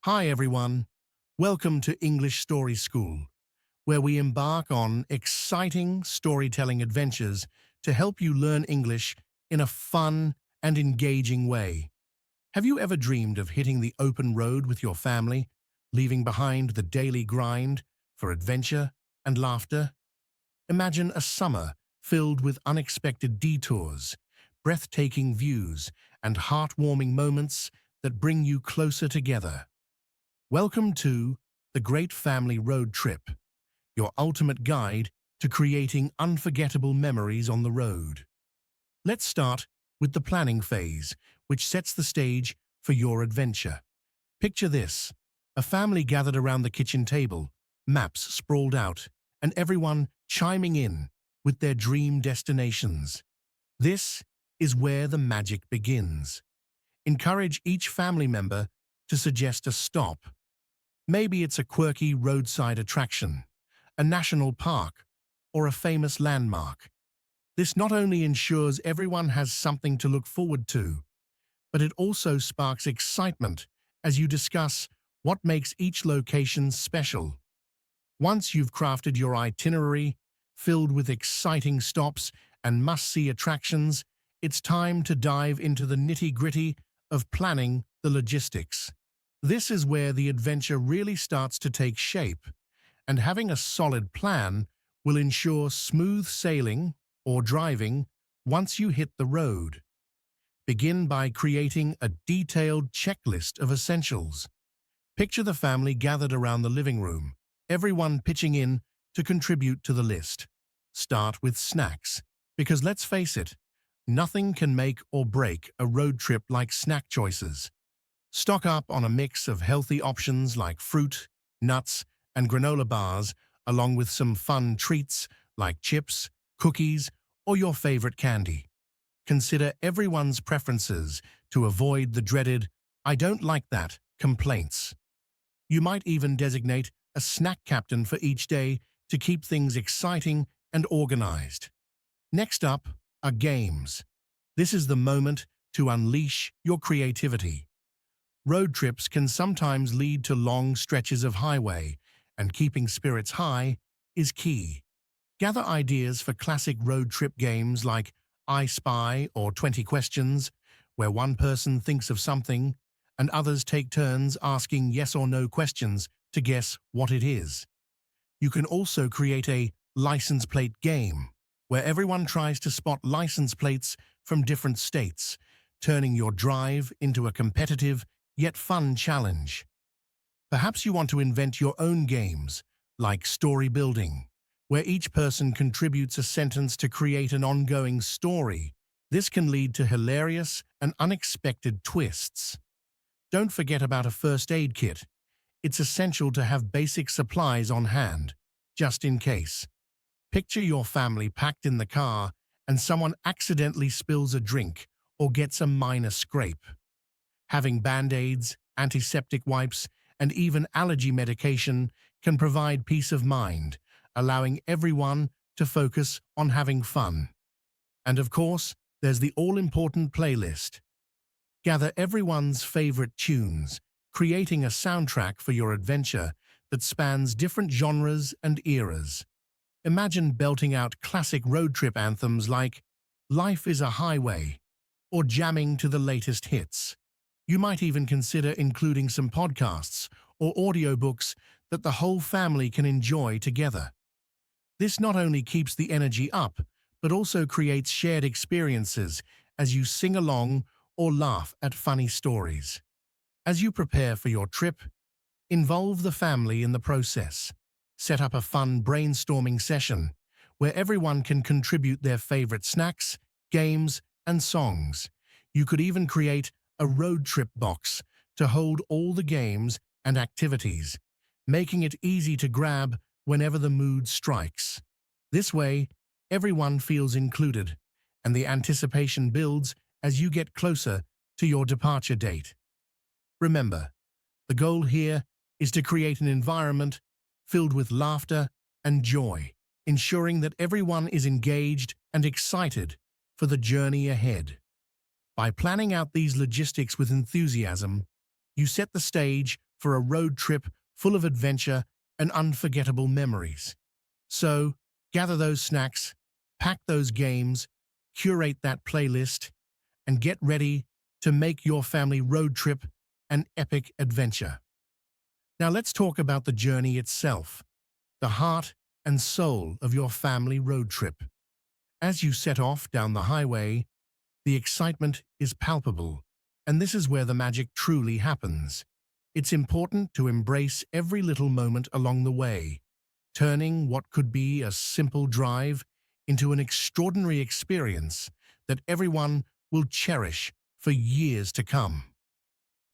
Hi everyone, welcome to English Story School, where we embark on exciting storytelling adventures to help you learn English in a fun and engaging way. Have you ever dreamed of hitting the open road with your family, leaving behind the daily grind for adventure and laughter? Imagine a summer filled with unexpected detours, breathtaking views, and heartwarming moments that bring you closer together. Welcome to The Great Family Road Trip, your ultimate guide to creating unforgettable memories on the road. Let's start with the planning phase, which sets the stage for your adventure. Picture this: a family gathered around the kitchen table, maps sprawled out, and everyone chiming in with their dream destinations. This is where the magic begins. Encourage each family member to suggest a stop. Maybe it's a quirky roadside attraction, a national park, or a famous landmark. This not only ensures everyone has something to look forward to, but it also sparks excitement as you discuss what makes each location special. Once you've crafted your itinerary, filled with exciting stops and must-see attractions, it's time to dive into the nitty-gritty of planning the logistics. This is where the adventure really starts to take shape, and having a solid plan will ensure smooth sailing or driving once you hit the road. Begin by creating a detailed checklist of essentials. Picture the family gathered around the living room, everyone pitching in to contribute to the list. Start with snacks, because let's face it, nothing can make or break a road trip like snack choices. Stock up on a mix of healthy options like fruit, nuts, and granola bars, along with some fun treats like chips, cookies, or your favorite candy. Consider everyone's preferences to avoid the dreaded "I don't like that" complaints. You might even designate a snack captain for each day to keep things exciting and organized. Next up are games. This is the moment to unleash your creativity. Road trips can sometimes lead to long stretches of highway, and keeping spirits high is key. Gather ideas for classic road trip games like I Spy or 20 Questions, where one person thinks of something and others take turns asking yes or no questions to guess what it is. You can also create a license plate game, where everyone tries to spot license plates from different states, turning your drive into a competitive yet fun challenge. Perhaps you want to invent your own games, like story building, where each person contributes a sentence to create an ongoing story. This can lead to hilarious and unexpected twists. Don't forget about a first aid kit. It's essential to have basic supplies on hand, just in case. Picture your family packed in the car and someone accidentally spills a drink or gets a minor scrape. Having band-aids, antiseptic wipes, and even allergy medication can provide peace of mind, allowing everyone to focus on having fun. And of course, there's the all-important playlist. Gather everyone's favorite tunes, creating a soundtrack for your adventure that spans different genres and eras. Imagine belting out classic road trip anthems like "Life is a Highway" or jamming to the latest hits. You might even consider including some podcasts or audiobooks that the whole family can enjoy together. This not only keeps the energy up, but also creates shared experiences as you sing along or laugh at funny stories. As you prepare for your trip, involve the family in the process. Set up a fun brainstorming session where everyone can contribute their favorite snacks, games, and songs. You could even create a road trip box to hold all the games and activities, making it easy to grab whenever the mood strikes. This way, everyone feels included, and the anticipation builds as you get closer to your departure date. Remember, the goal here is to create an environment filled with laughter and joy, ensuring that everyone is engaged and excited for the journey ahead. By planning out these logistics with enthusiasm, you set the stage for a road trip full of adventure and unforgettable memories. So, gather those snacks, pack those games, curate that playlist, and get ready to make your family road trip an epic adventure. Now let's talk about the journey itself, the heart and soul of your family road trip. As you set off down the highway, the excitement is palpable, and this is where the magic truly happens. It's important to embrace every little moment along the way, turning what could be a simple drive into an extraordinary experience that everyone will cherish for years to come.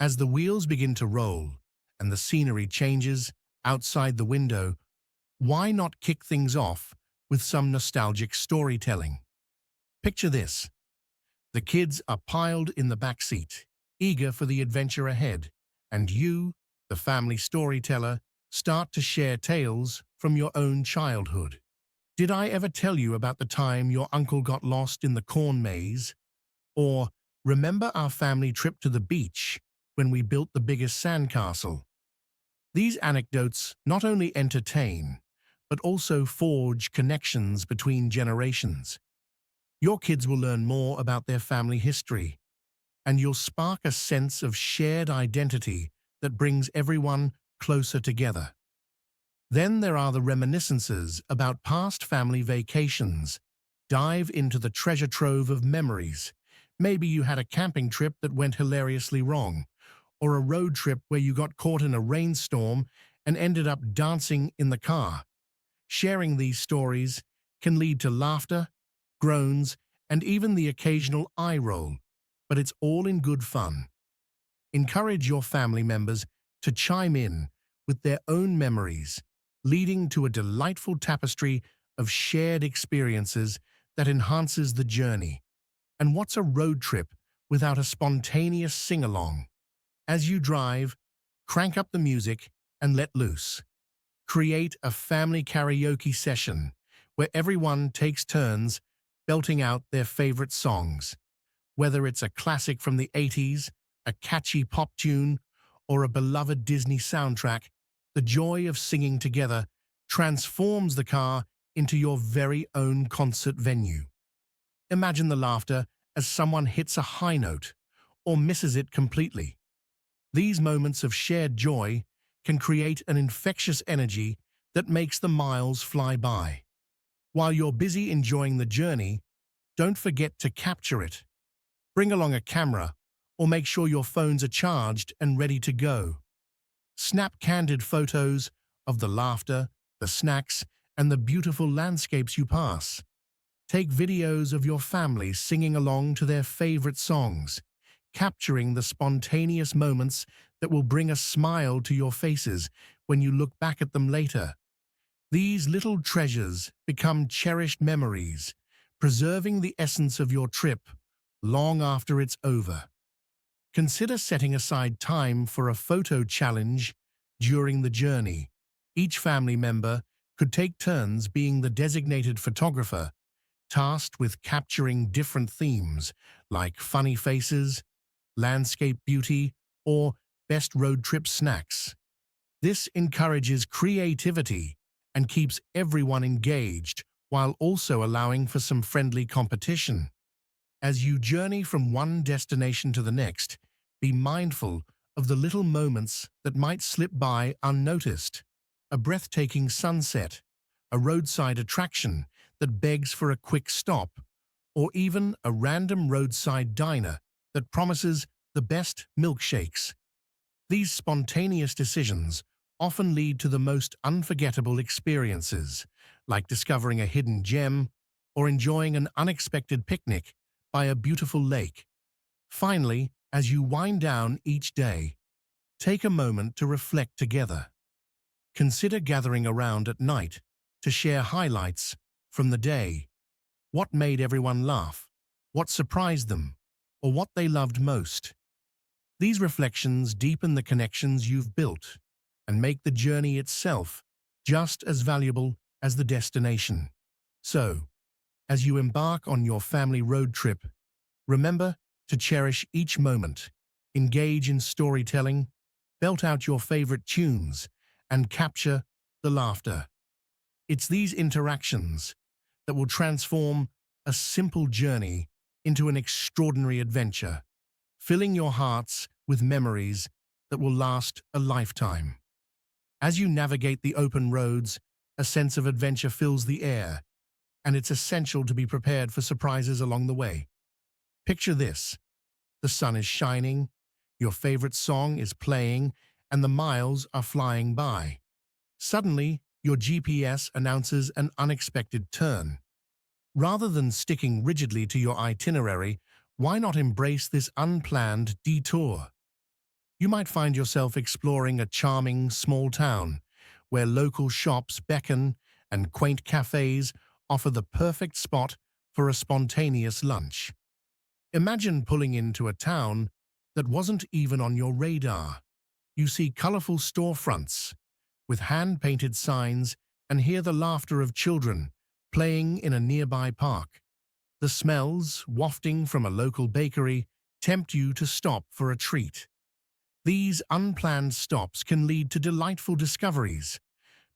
As the wheels begin to roll and the scenery changes outside the window, why not kick things off with some nostalgic storytelling? Picture this. The kids are piled in the back seat, eager for the adventure ahead, and you, the family storyteller, start to share tales from your own childhood. Did I ever tell you about the time your uncle got lost in the corn maze? Or remember our family trip to the beach when we built the biggest sandcastle? These anecdotes not only entertain, but also forge connections between generations. Your kids will learn more about their family history, and you'll spark a sense of shared identity that brings everyone closer together. Then there are the reminiscences about past family vacations. Dive into the treasure trove of memories. Maybe you had a camping trip that went hilariously wrong, or a road trip where you got caught in a rainstorm and ended up dancing in the car. Sharing these stories can lead to laughter, groans, and even the occasional eye roll, but it's all in good fun. Encourage your family members to chime in with their own memories, leading to a delightful tapestry of shared experiences that enhances the journey. And what's a road trip without a spontaneous sing-along? As you drive, crank up the music and let loose. Create a family karaoke session where everyone takes turns belting out their favorite songs. Whether it's a classic from the 80s, a catchy pop tune, or a beloved Disney soundtrack, the joy of singing together transforms the car into your very own concert venue. Imagine the laughter as someone hits a high note or misses it completely. These moments of shared joy can create an infectious energy that makes the miles fly by. While you're busy enjoying the journey, don't forget to capture it. Bring along a camera or make sure your phones are charged and ready to go. Snap candid photos of the laughter, the snacks, and the beautiful landscapes you pass. Take videos of your family singing along to their favorite songs, capturing the spontaneous moments that will bring a smile to your faces when you look back at them later. These little treasures become cherished memories, preserving the essence of your trip long after it's over. Consider setting aside time for a photo challenge during the journey. Each family member could take turns being the designated photographer, tasked with capturing different themes like funny faces, landscape beauty, or best road trip snacks. This encourages creativity and keeps everyone engaged while also allowing for some friendly competition. As you journey from one destination to the next, be mindful of the little moments that might slip by unnoticed. A breathtaking sunset, a roadside attraction that begs for a quick stop, or even a random roadside diner that promises the best milkshakes. These spontaneous decisions often lead to the most unforgettable experiences, like discovering a hidden gem or enjoying an unexpected picnic by a beautiful lake. Finally, as you wind down each day, take a moment to reflect together. Consider gathering around at night to share highlights from the day. What made everyone laugh? What surprised them? Or what they loved most? These reflections deepen the connections you've built and make the journey itself just as valuable as the destination. So, as you embark on your family road trip, remember to cherish each moment, engage in storytelling, belt out your favorite tunes, and capture the laughter. It's these interactions that will transform a simple journey into an extraordinary adventure, filling your hearts with memories that will last a lifetime. As you navigate the open roads, a sense of adventure fills the air, and it's essential to be prepared for surprises along the way. Picture this: the sun is shining, your favorite song is playing, and the miles are flying by. Suddenly, your GPS announces an unexpected turn. Rather than sticking rigidly to your itinerary, why not embrace this unplanned detour? You might find yourself exploring a charming small town where local shops beckon and quaint cafes offer the perfect spot for a spontaneous lunch. Imagine pulling into a town that wasn't even on your radar. You see colorful storefronts with hand-painted signs and hear the laughter of children playing in a nearby park. The smells, wafting from a local bakery, tempt you to stop for a treat. These unplanned stops can lead to delightful discoveries.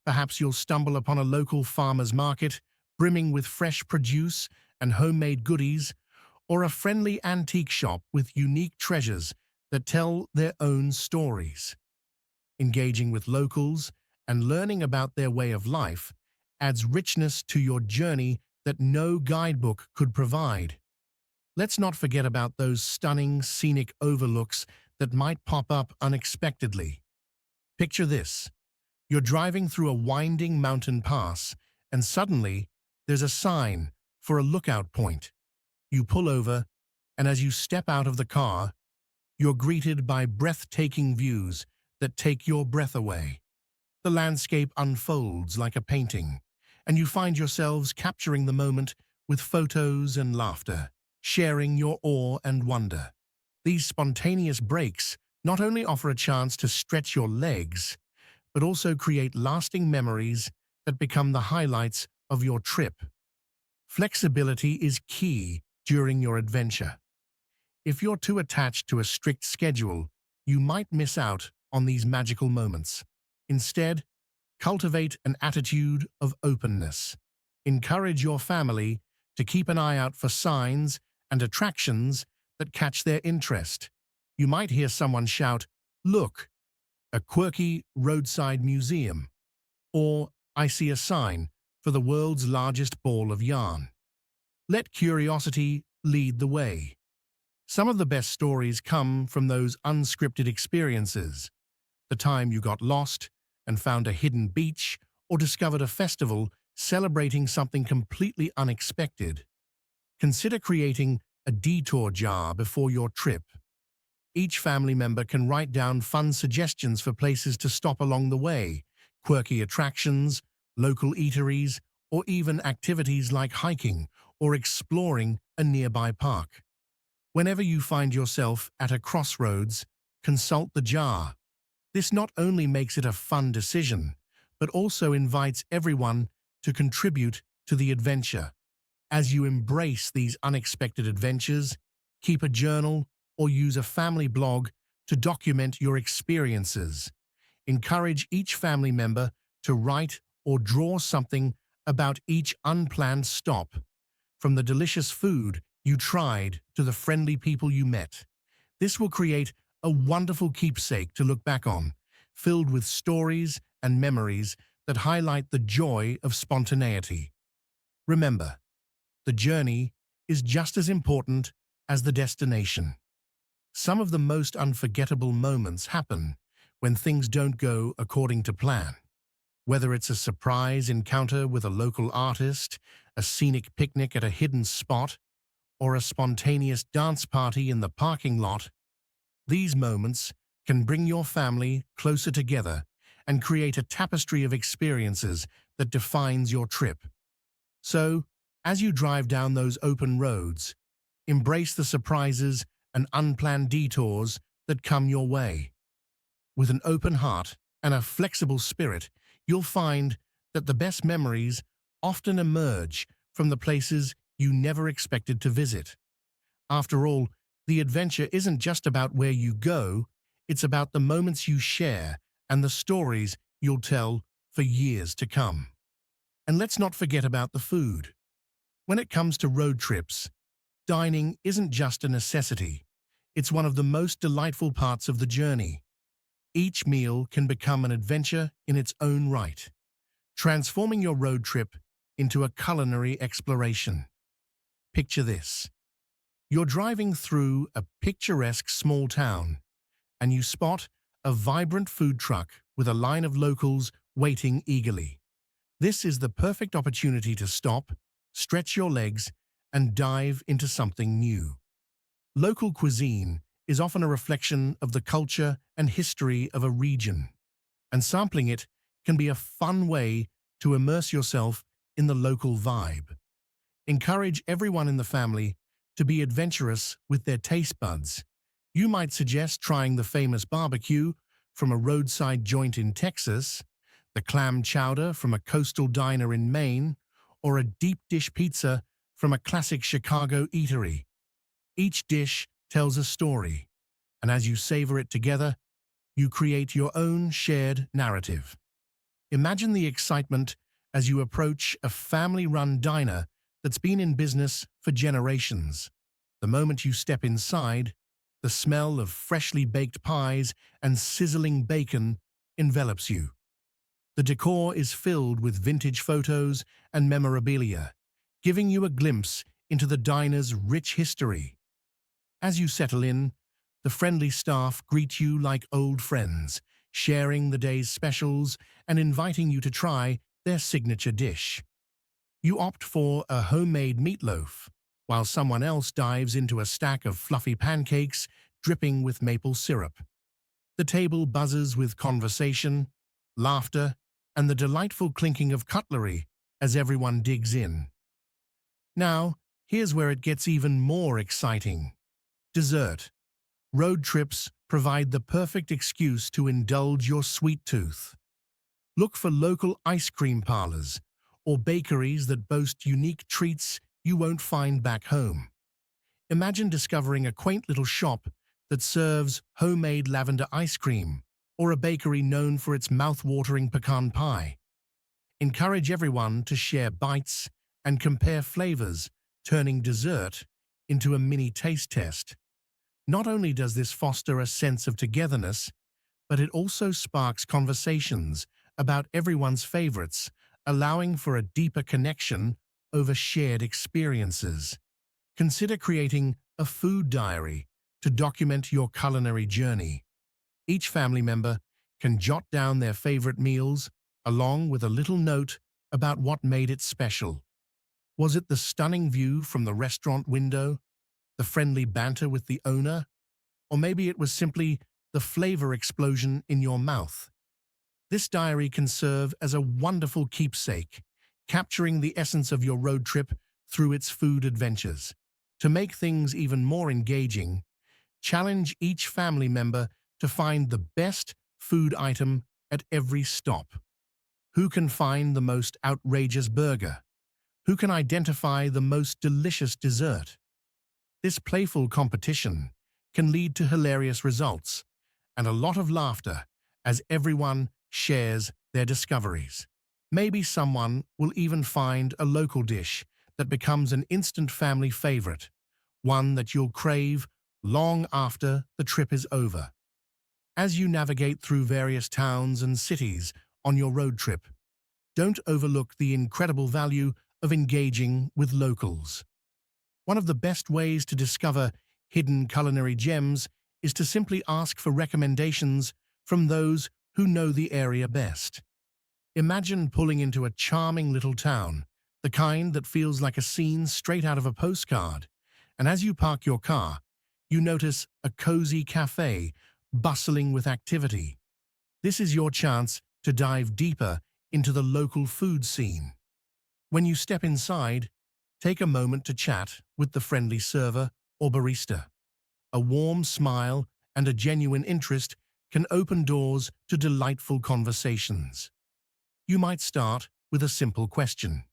Perhaps you'll stumble upon a local farmer's market brimming with fresh produce and homemade goodies, or a friendly antique shop with unique treasures that tell their own stories. Engaging with locals and learning about their way of life adds richness to your journey that no guidebook could provide. Let's not forget about those stunning scenic overlooks that might pop up unexpectedly. Picture this: you're driving through a winding mountain pass, and suddenly there's a sign for a lookout point. You pull over, and as you step out of the car, you're greeted by breathtaking views that take your breath away. The landscape unfolds like a painting, and you find yourselves capturing the moment with photos and laughter, sharing your awe and wonder. These spontaneous breaks not only offer a chance to stretch your legs, but also create lasting memories that become the highlights of your trip. Flexibility is key during your adventure. If you're too attached to a strict schedule, you might miss out on these magical moments. Instead, cultivate an attitude of openness. Encourage your family to keep an eye out for signs and attractions that catch their interest. You might hear someone shout, "Look, a quirky roadside museum," or "I see a sign for the world's largest ball of yarn." Let curiosity lead the way. Some of the best stories come from those unscripted experiences. The time you got lost and found a hidden beach, or discovered a festival celebrating something completely unexpected. Consider creating a detour jar before your trip. Each family member can write down fun suggestions for places to stop along the way, quirky attractions, local eateries, or even activities like hiking or exploring a nearby park. Whenever you find yourself at a crossroads, consult the jar. This not only makes it a fun decision, but also invites everyone to contribute to the adventure. As you embrace these unexpected adventures, keep a journal or use a family blog to document your experiences. Encourage each family member to write or draw something about each unplanned stop, from the delicious food you tried to the friendly people you met. This will create a wonderful keepsake to look back on, filled with stories and memories that highlight the joy of spontaneity. Remember, the journey is just as important as the destination. Some of the most unforgettable moments happen when things don't go according to plan. Whether it's a surprise encounter with a local artist, a scenic picnic at a hidden spot, or a spontaneous dance party in the parking lot, these moments can bring your family closer together and create a tapestry of experiences that defines your trip. So, as you drive down those open roads, embrace the surprises and unplanned detours that come your way. With an open heart and a flexible spirit, you'll find that the best memories often emerge from the places you never expected to visit. After all, the adventure isn't just about where you go, It's about the moments you share and the stories you'll tell for years to come. And let's not forget about the food. When it comes to road trips, dining isn't just a necessity. It's one of the most delightful parts of the journey. Each meal can become an adventure in its own right, transforming your road trip into a culinary exploration. Picture this. You're driving through a picturesque small town, and you spot a vibrant food truck with a line of locals waiting eagerly. This is the perfect opportunity to stop, stretch your legs, and dive into something new. Local cuisine is often a reflection of the culture and history of a region, and sampling it can be a fun way to immerse yourself in the local vibe. Encourage everyone in the family to be adventurous with their taste buds. You might suggest trying the famous barbecue from a roadside joint in Texas, the clam chowder from a coastal diner in Maine, or a deep dish pizza from a classic Chicago eatery. Each dish tells a story, and as you savor it together, you create your own shared narrative. Imagine the excitement as you approach a family-run diner that's been in business for generations. The moment you step inside, the smell of freshly baked pies and sizzling bacon envelops you. The decor is filled with vintage photos and memorabilia, giving you a glimpse into the diner's rich history. As you settle in, the friendly staff greet you like old friends, sharing the day's specials and inviting you to try their signature dish. You opt for a homemade meatloaf, while someone else dives into a stack of fluffy pancakes dripping with maple syrup. The table buzzes with conversation, laughter, and the delightful clinking of cutlery as everyone digs in. Now, here's where it gets even more exciting. Dessert. Road trips provide the perfect excuse to indulge your sweet tooth. Look for local ice cream parlors or bakeries that boast unique treats you won't find back home. Imagine discovering a quaint little shop that serves homemade lavender ice cream or a bakery known for its mouth-watering pecan pie. Encourage everyone to share bites and compare flavors, turning dessert into a mini taste test. Not only does this foster a sense of togetherness, but it also sparks conversations about everyone's favorites, allowing for a deeper connection over shared experiences. Consider creating a food diary to document your culinary journey. Each family member can jot down their favorite meals, along with a little note about what made it special. Was it the stunning view from the restaurant window, the friendly banter with the owner, or maybe it was simply the flavor explosion in your mouth? This diary can serve as a wonderful keepsake, capturing the essence of your road trip through its food adventures. To make things even more engaging, challenge each family member to find the best food item at every stop. Who can find the most outrageous burger? Who can identify the most delicious dessert? This playful competition can lead to hilarious results and a lot of laughter as everyone shares their discoveries. Maybe someone will even find a local dish that becomes an instant family favorite, one that you'll crave long after the trip is over. As you navigate through various towns and cities on your road trip, don't overlook the incredible value of engaging with locals. One of the best ways to discover hidden culinary gems is to simply ask for recommendations from those who know the area best. Imagine pulling into a charming little town, the kind that feels like a scene straight out of a postcard, and as you park your car, you notice a cozy cafe bustling with activity. This is your chance to dive deeper into the local food scene. When you step inside, take a moment to chat with the friendly server or barista. A warm smile and a genuine interest can open doors to delightful conversations. You might start with a simple question.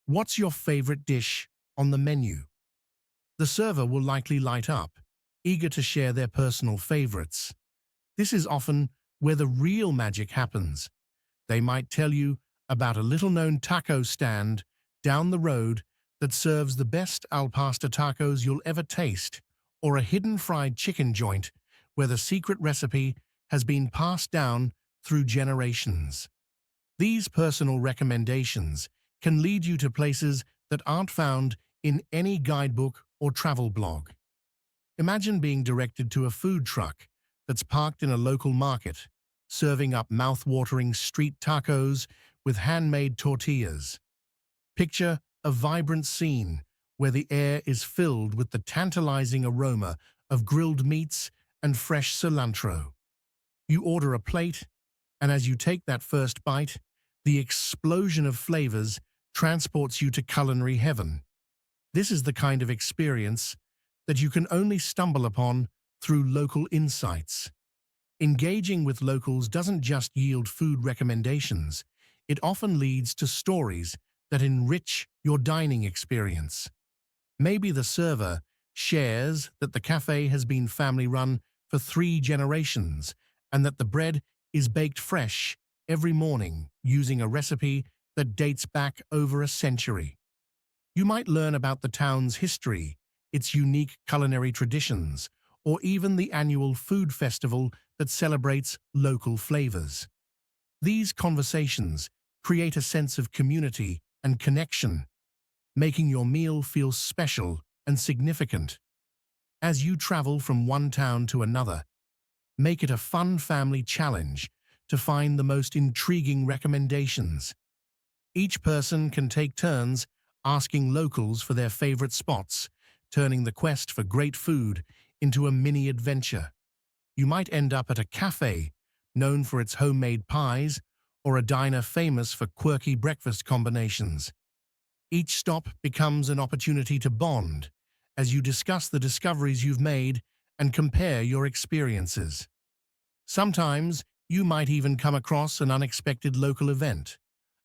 What's your favorite dish on the menu? The server will likely light up, eager to share their personal favorites. This is often where the real magic happens. They might tell you about a little-known taco stand down the road that serves the best al pastor tacos you'll ever taste, or a hidden fried chicken joint where the secret recipe has been passed down through generations. These personal recommendations can lead you to places that aren't found in any guidebook or travel blog. Imagine being directed to a food truck that's parked in a local market, serving up mouth-watering street tacos with handmade tortillas. Picture a vibrant scene where the air is filled with the tantalizing aroma of grilled meats and fresh cilantro. You order a plate, and as you take that first bite, the explosion of flavors transports you to culinary heaven. This is the kind of experience that you can only stumble upon through local insights. Engaging with locals doesn't just yield food recommendations, it often leads to stories that enrich your dining experience. Maybe the server shares that the cafe has been family-run for 3 generations and that the bread is baked fresh every morning using a recipe that dates back over a century. You might learn about the town's history, its unique culinary traditions, or even the annual food festival that celebrates local flavors. These conversations create a sense of community and connection, making your meal feel special and significant. As you travel from one town to another, make it a fun family challenge to find the most intriguing recommendations. Each person can take turns asking locals for their favorite spots, turning the quest for great food into a mini adventure. You might end up at a cafe known for its homemade pies or a diner famous for quirky breakfast combinations. Each stop becomes an opportunity to bond as you discuss the discoveries you've made and compare your experiences. Sometimes you might even come across an unexpected local event,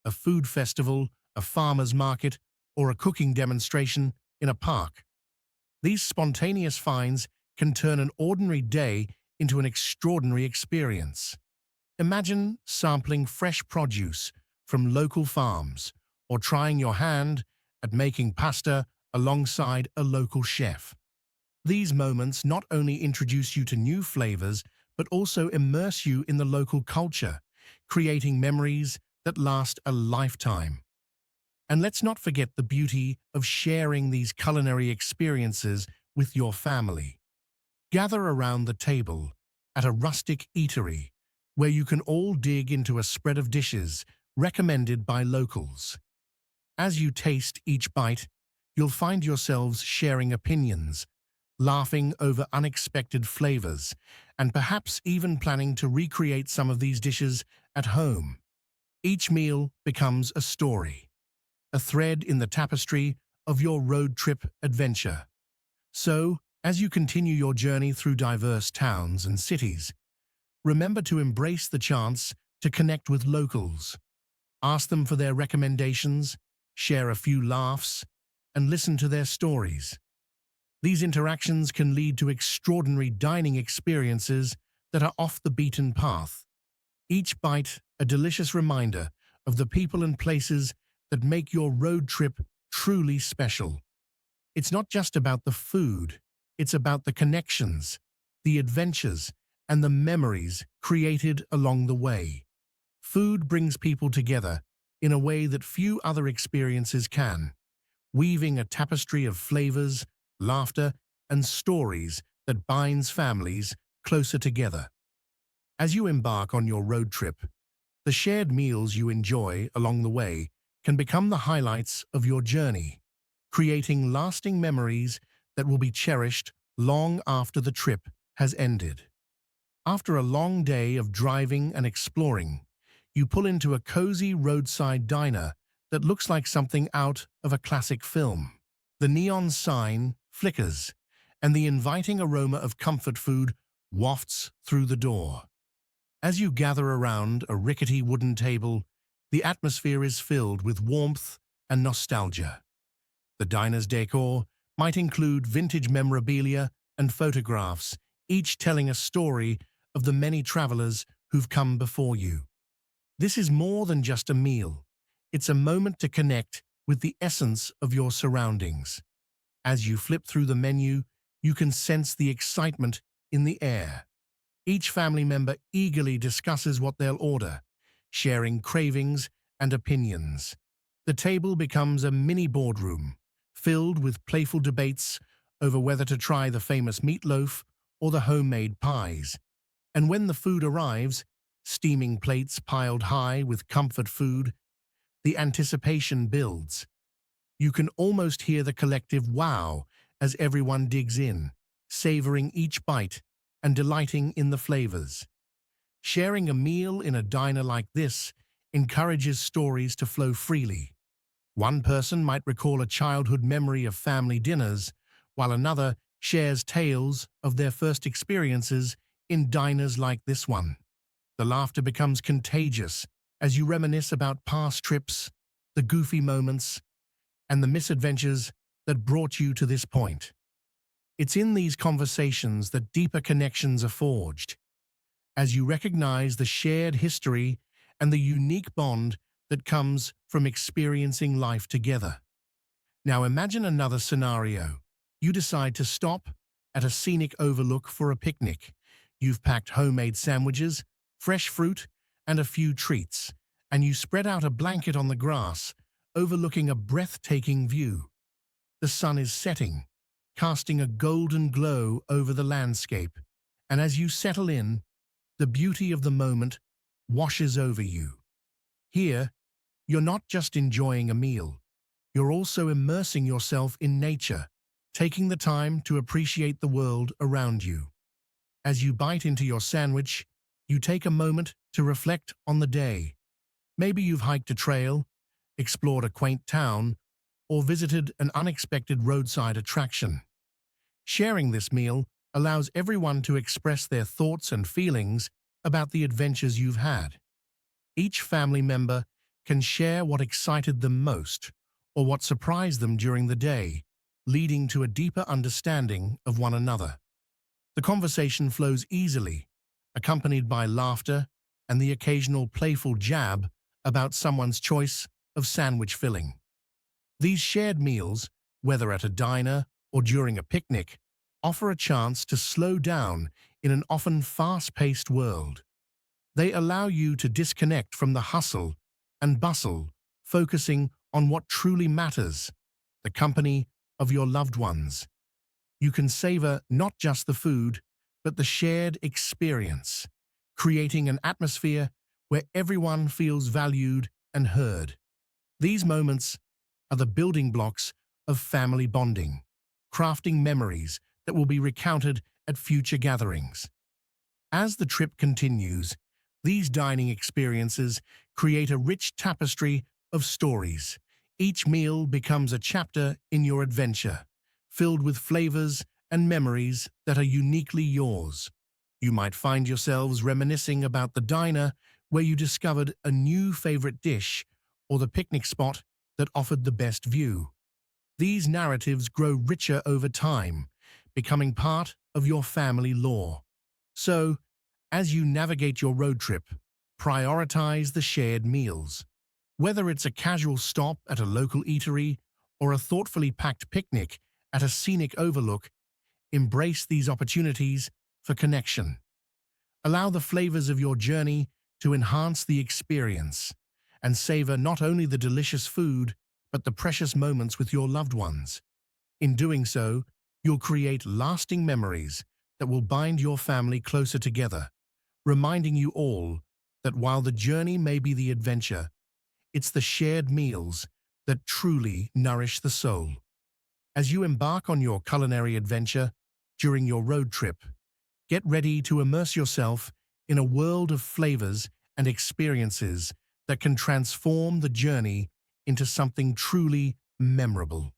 a food festival, a farmer's market, or a cooking demonstration in a park. These spontaneous finds can turn an ordinary day into an extraordinary experience. Imagine sampling fresh produce from local farms or trying your hand at making pasta alongside a local chef. These moments not only introduce you to new flavors, but also immerse you in the local culture, creating memories that last a lifetime. And let's not forget the beauty of sharing these culinary experiences with your family. Gather around the table at a rustic eatery where you can all dig into a spread of dishes recommended by locals. As you taste each bite, you'll find yourselves sharing opinions, laughing over unexpected flavors, and perhaps even planning to recreate some of these dishes at home. Each meal becomes a story, a thread in the tapestry of your road trip adventure. So, as you continue your journey through diverse towns and cities, remember to embrace the chance to connect with locals. Ask them for their recommendations, share a few laughs, and listen to their stories. These interactions can lead to extraordinary dining experiences that are off the beaten path. Each bite a delicious reminder of the people and places that make your road trip truly special. It's not just about the food, it's about the connections, the adventures, and the memories created along the way. Food brings people together in a way that few other experiences can, weaving a tapestry of flavors, laughter, and stories that binds families closer together. As you embark on your road trip, the shared meals you enjoy along the way can become the highlights of your journey, creating lasting memories that will be cherished long after the trip has ended. After a long day of driving and exploring, you pull into a cozy roadside diner that looks like something out of a classic film. The neon sign flickers, and the inviting aroma of comfort food wafts through the door. As you gather around a rickety wooden table, the atmosphere is filled with warmth and nostalgia. The diner's decor might include vintage memorabilia and photographs, each telling a story of the many travelers who've come before you. This is more than just a meal. It's a moment to connect with the essence of your surroundings. As you flip through the menu, you can sense the excitement in the air. Each family member eagerly discusses what they'll order, sharing cravings and opinions. The table becomes a mini boardroom, filled with playful debates over whether to try the famous meatloaf or the homemade pies. And when the food arrives, steaming plates piled high with comfort food, the anticipation builds. You can almost hear the collective wow as everyone digs in, savoring each bite and delighting in the flavors. Sharing a meal in a diner like this encourages stories to flow freely. One person might recall a childhood memory of family dinners, while another shares tales of their first experiences in diners like this one. The laughter becomes contagious as you reminisce about past trips, the goofy moments, and the misadventures that brought you to this point. It's in these conversations that deeper connections are forged, as you recognize the shared history and the unique bond that comes from experiencing life together. Now imagine another scenario. You decide to stop at a scenic overlook for a picnic. You've packed homemade sandwiches, fresh fruit, and a few treats, and you spread out a blanket on the grass, overlooking a breathtaking view. The sun is setting, casting a golden glow over the landscape, and as you settle in, the beauty of the moment washes over you. Here, you're not just enjoying a meal, you're also immersing yourself in nature, taking the time to appreciate the world around you. As you bite into your sandwich, you take a moment to reflect on the day. Maybe you've hiked a trail, explored a quaint town, or visited an unexpected roadside attraction. Sharing this meal allows everyone to express their thoughts and feelings about the adventures you've had. Each family member can share what excited them most or what surprised them during the day, leading to a deeper understanding of one another. The conversation flows easily, accompanied by laughter and the occasional playful jab about someone's choice of sandwich filling. These shared meals, whether at a diner or during a picnic, offer a chance to slow down in an often fast-paced world. They allow you to disconnect from the hustle and bustle, focusing on what truly matters, the company of your loved ones. You can savor not just the food, but the shared experience, creating an atmosphere where everyone feels valued and heard. These moments are the building blocks of family bonding, crafting memories that will be recounted at future gatherings. As the trip continues, these dining experiences create a rich tapestry of stories. Each meal becomes a chapter in your adventure, filled with flavors and memories that are uniquely yours. You might find yourselves reminiscing about the diner where you discovered a new favorite dish or the picnic spot that offered the best view. These narratives grow richer over time, becoming part of your family lore. So, as you navigate your road trip, prioritize the shared meals. Whether it's a casual stop at a local eatery or a thoughtfully packed picnic at a scenic overlook, embrace these opportunities for connection. Allow the flavors of your journey to enhance the experience and savor not only the delicious food, but the precious moments with your loved ones. In doing so, you'll create lasting memories that will bind your family closer together, reminding you all that while the journey may be the adventure, it's the shared meals that truly nourish the soul. As you embark on your culinary adventure during your road trip, get ready to immerse yourself in a world of flavors and experiences that can transform the journey into something truly memorable.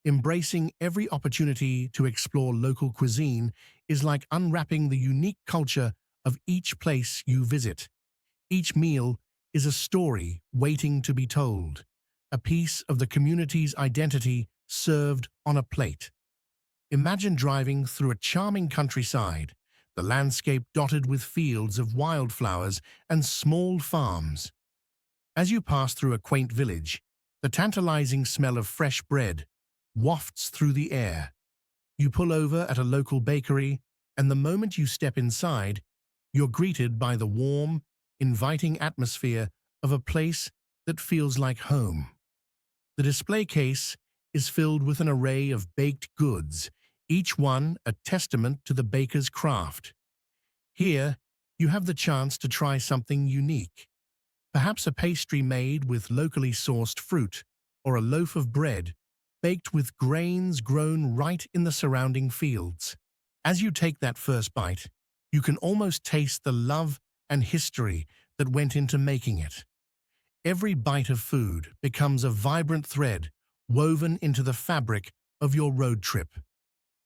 Embracing every opportunity to explore local cuisine is like unwrapping the unique culture of each place you visit. Each meal is a story waiting to be told, a piece of the community's identity served on a plate. Imagine driving through a charming countryside, the landscape dotted with fields of wildflowers and small farms. As you pass through a quaint village, the tantalizing smell of fresh bread wafts through the air. You pull over at a local bakery, and the moment you step inside, you're greeted by the warm, inviting atmosphere of a place that feels like home. The display case is filled with an array of baked goods, each one a testament to the baker's craft. Here, you have the chance to try something unique. Perhaps a pastry made with locally sourced fruit, or a loaf of bread baked with grains grown right in the surrounding fields. As you take that first bite, you can almost taste the love and history that went into making it. Every bite of food becomes a vibrant thread woven into the fabric of your road trip.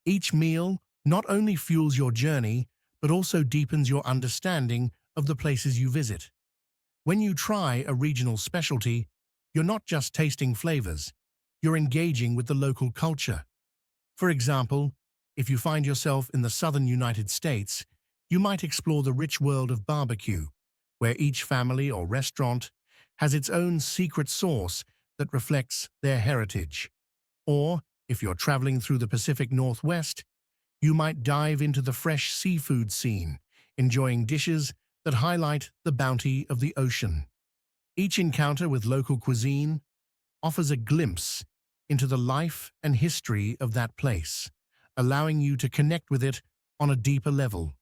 Each meal not only fuels your journey, but also deepens your understanding of the places you visit. When you try a regional specialty, you're not just tasting flavors, you're engaging with the local culture. For example, if you find yourself in the southern United States, you might explore the rich world of barbecue, where each family or restaurant has its own secret sauce that reflects their heritage. Or, if you're traveling through the Pacific Northwest, you might dive into the fresh seafood scene, enjoying dishes that highlight the bounty of the ocean. Each encounter with local cuisine offers a glimpse into the life and history of that place, allowing you to connect with it on a deeper level.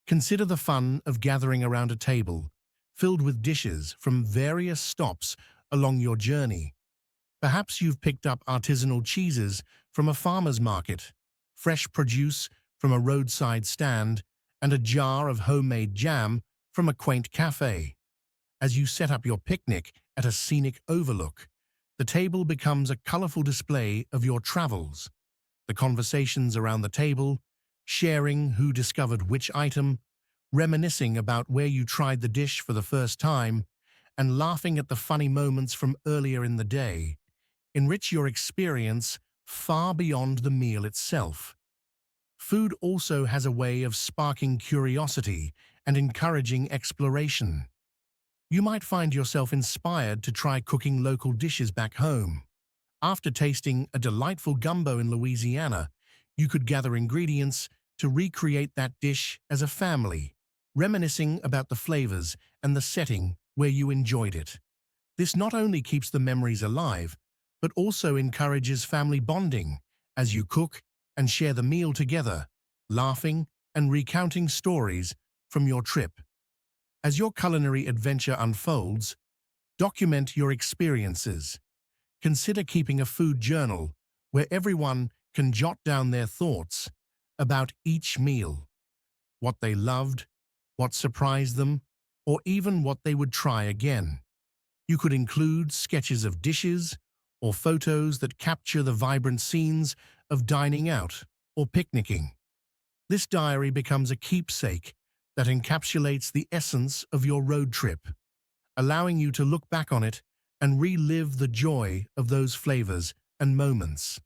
Consider the fun of gathering around a table, filled with dishes from various stops along your journey. Perhaps you've picked up artisanal cheeses from a farmer's market, fresh produce from a roadside stand, and a jar of homemade jam from a quaint cafe. As you set up your picnic at a scenic overlook, the table becomes a colorful display of your travels. The conversations around the table, sharing who discovered which item, reminiscing about where you tried the dish for the first time, and laughing at the funny moments from earlier in the day, enrich your experience far beyond the meal itself. Food also has a way of sparking curiosity and encouraging exploration. You might find yourself inspired to try cooking local dishes back home. After tasting a delightful gumbo in Louisiana, you could gather ingredients to recreate that dish as a family, reminiscing about the flavors and the setting where you enjoyed it. This not only keeps the memories alive, but also encourages family bonding as you cook and share the meal together, laughing and recounting stories from your trip. As your culinary adventure unfolds, document your experiences. Consider keeping a food journal where everyone can jot down their thoughts about each meal, what they loved, what surprised them, or even what they would try again. You could include sketches of dishes or photos that capture the vibrant scenes of dining out or picnicking. This diary becomes a keepsake that encapsulates the essence of your road trip, allowing you to look back on it and relive the joy of those flavors and moments.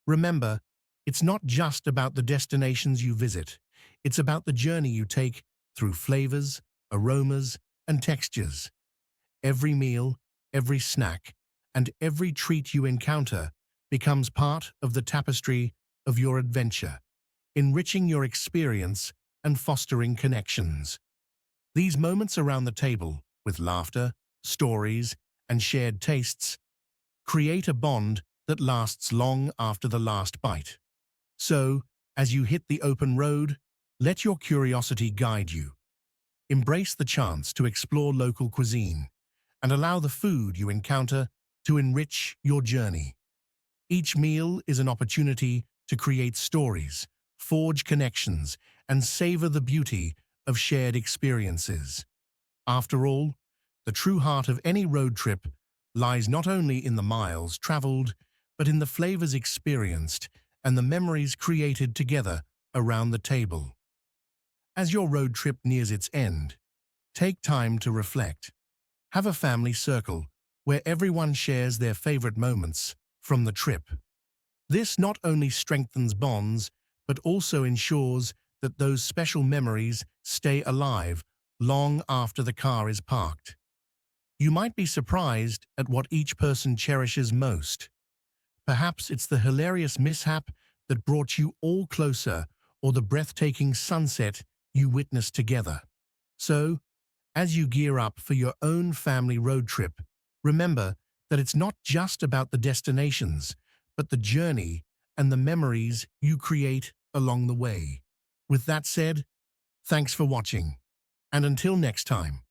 Remember, it's not just about the destinations you visit, it's about the journey you take through flavors, aromas, and textures. Every meal, every snack, and every treat you encounter becomes part of the tapestry of your adventure, enriching your experience and fostering connections. These moments around the table, with laughter, stories, and shared tastes, create a bond that lasts long after the last bite. So, as you hit the open road, let your curiosity guide you. Embrace the chance to explore local cuisine and allow the food you encounter to enrich your journey. Each meal is an opportunity to create stories, forge connections, and savor the beauty of shared experiences. After all, the true heart of any road trip lies not only in the miles traveled, but in the flavors experienced and the memories created together around the table. As your road trip nears its end, take time to reflect. Have a family circle where everyone shares their favorite moments from the trip. This not only strengthens bonds, but also ensures that those special memories stay alive long after the car is parked. You might be surprised at what each person cherishes most. Perhaps it's the hilarious mishap that brought you all closer, or the breathtaking sunset you witnessed together. So, as you gear up for your own family road trip, remember that it's not just about the destinations, but the journey and the memories you create along the way. With that said, thanks for watching, and until next time.